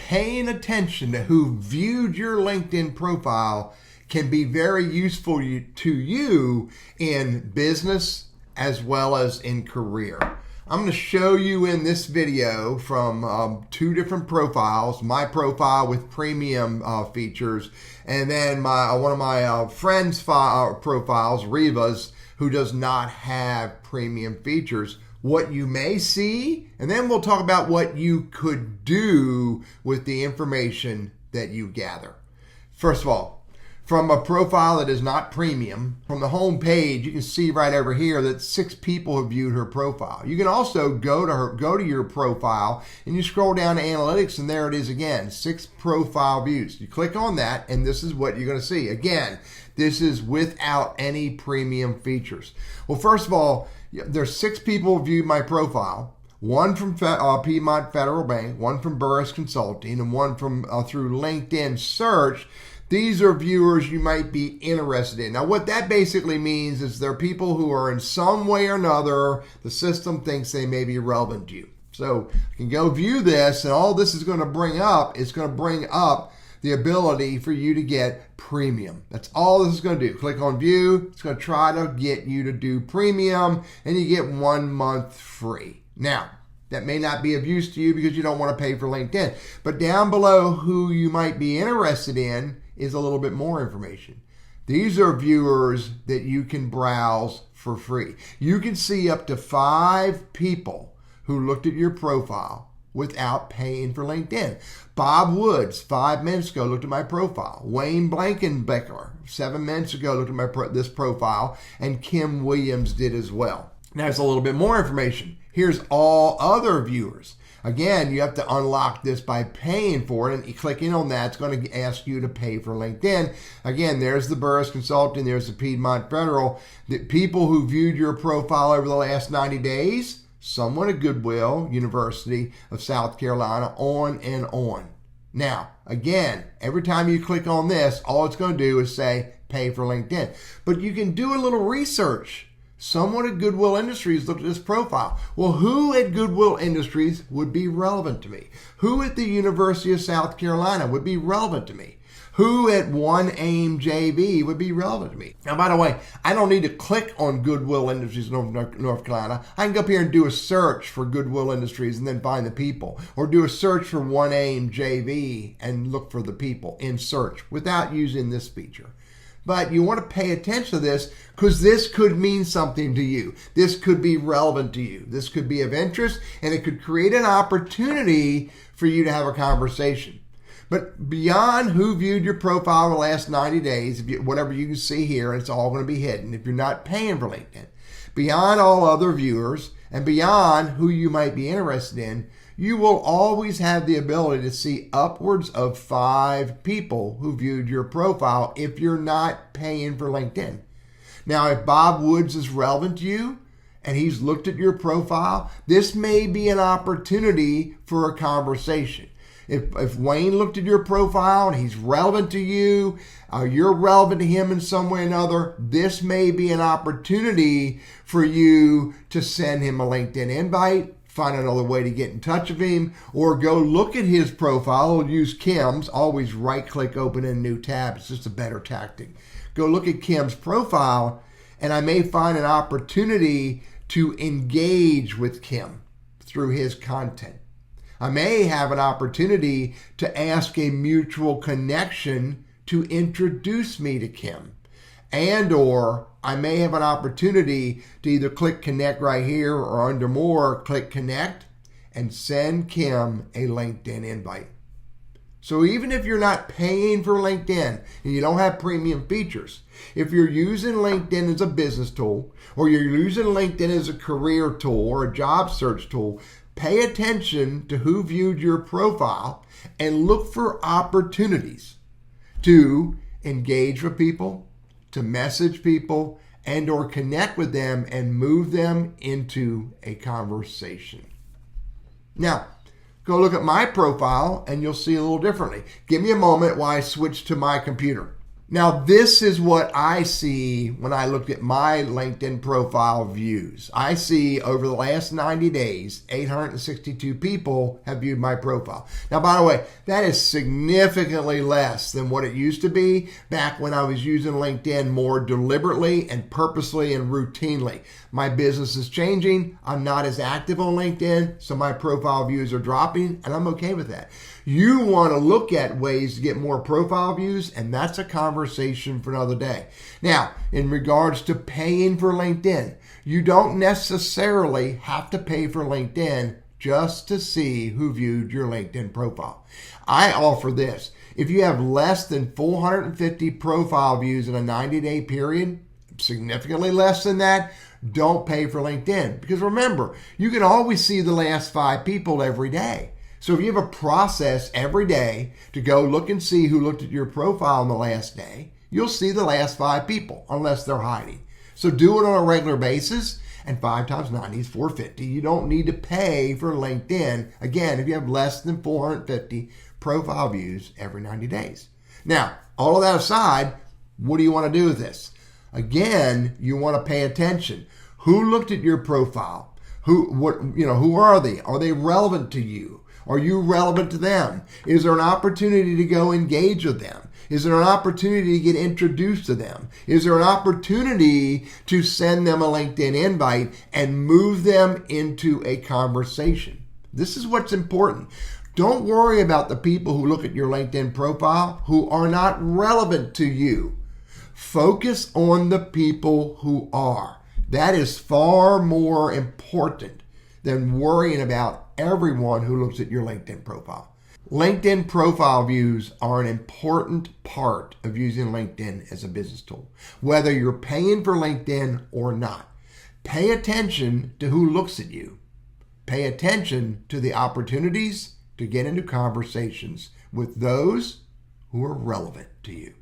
paying attention to who viewed your LinkedIn profile can be very useful to you in business as well as in career. I'm going to show you in this video from two different profiles, my profile with premium features, and then one of my friends' profiles, Reva's, who does not have premium features, what you may see, and then we'll talk about what you could do with the information that you gather. First of all, from a profile that is not premium, from the home page, you can see right over here that 6 people have viewed her profile. You can also go to your profile and you scroll down to analytics, and there it is again, 6 profile views. You click on that and this is what you're going to see. Again, this is without any premium features. Well, first of all, there's 6 people who viewed my profile. 1 from Piedmont Federal Bank, 1 from Burriss Consulting, and 1 from through LinkedIn search. These are viewers you might be interested in. Now, what that basically means is they're people who are in some way or another, the system thinks they may be relevant to you. So you can go view this, and all this is going to bring up is going to bring up the ability for you to get premium. That's all this is going to do. Click on view. It's going to try to get you to do premium, and you get 1 month free. Now, that may not be of use to you because you don't want to pay for LinkedIn. But down below, who you might be interested in is a little bit more information. These are viewers that you can browse for free. You can see up to 5 people who looked at your profile without paying for LinkedIn. Bob Woods, 5 minutes ago, looked at my profile. Wayne Blankenbecker, 7 minutes ago, looked at this profile. And Kim Williams did as well. Now, there's a little bit more information. Here's all other viewers. Again, you have to unlock this by paying for it, and clicking on that, it's going to ask you to pay for LinkedIn. Again, there's the Burriss Consulting, there's the Piedmont Federal. The people who viewed your profile over the last 90 days, someone at Goodwill, University of South Carolina, on and on. Now, again, every time you click on this, all it's going to do is say pay for LinkedIn. But you can do a little research. Someone at Goodwill Industries looked at this profile. Well, who at Goodwill Industries would be relevant to me? Who at the University of South Carolina would be relevant to me? Who at One AIM JV would be relevant to me? Now, by the way, I don't need to click on Goodwill Industries North Carolina. I can go up here and do a search for Goodwill Industries and then find the people. Or do a search for One AIM JV and look for the people in search without using this feature. But you want to pay attention to this because this could mean something to you. This could be relevant to you. This could be of interest, and it could create an opportunity for you to have a conversation. But beyond who viewed your profile the last 90 days, whatever you can see here, it's all going to be hidden if you're not paying for LinkedIn. Beyond all other viewers and beyond who you might be interested in, you will always have the ability to see upwards of 5 people who viewed your profile if you're not paying for LinkedIn. Now, if Bob Woods is relevant to you and he's looked at your profile, this may be an opportunity for a conversation. If Wayne looked at your profile and he's relevant to you, you're relevant to him in some way or another, this may be an opportunity for you to send him a LinkedIn invite, find another way to get in touch with him, or go look at his profile. Or use Kim's. Always right-click, open in a new tab. It's just a better tactic. Go look at Kim's profile, and I may find an opportunity to engage with Kim through his content. I may have an opportunity to ask a mutual connection to introduce me to Kim. And or I may have an opportunity to either click connect right here or under more, click connect and send Kim a LinkedIn invite. So even if you're not paying for LinkedIn and you don't have premium features, if you're using LinkedIn as a business tool or you're using LinkedIn as a career tool or a job search tool, pay attention to who viewed your profile and look for opportunities to engage with people, to message people, and or connect with them and move them into a conversation. Now, go look at my profile and you'll see a little differently. Give me a moment while I switch to my computer. Now, this is what I see when I look at my LinkedIn profile views. I see over the last 90 days, 862 people have viewed my profile. Now, by the way, that is significantly less than what it used to be back when I was using LinkedIn more deliberately and purposely and routinely. My business is changing. I'm not as active on LinkedIn, so my profile views are dropping, and I'm okay with that. You want to look at ways to get more profile views, and that's a conversation for another day. Now, in regards to paying for LinkedIn, you don't necessarily have to pay for LinkedIn just to see who viewed your LinkedIn profile. I offer this. If you have less than 450 profile views in a 90-day period, significantly less than that, don't pay for LinkedIn. Because remember, you can always see the last 5 people every day. So if you have a process every day to go look and see who looked at your profile in the last day, you'll see the last 5 people, unless they're hiding. So do it on a regular basis, and 5 times 90 is 450. You don't need to pay for LinkedIn, again, if you have less than 450 profile views every 90 days. Now, all of that aside, what do you want to do with this? Again, you want to pay attention. Who looked at your profile? Who are they? Are they relevant to you? Are you relevant to them? Is there an opportunity to go engage with them? Is there an opportunity to get introduced to them? Is there an opportunity to send them a LinkedIn invite and move them into a conversation? This is what's important. Don't worry about the people who look at your LinkedIn profile who are not relevant to you. Focus on the people who are. That is far more important than worrying about everyone who looks at your LinkedIn profile. LinkedIn profile views are an important part of using LinkedIn as a business tool, whether you're paying for LinkedIn or not. Pay attention to who looks at you. Pay attention to the opportunities to get into conversations with those who are relevant to you.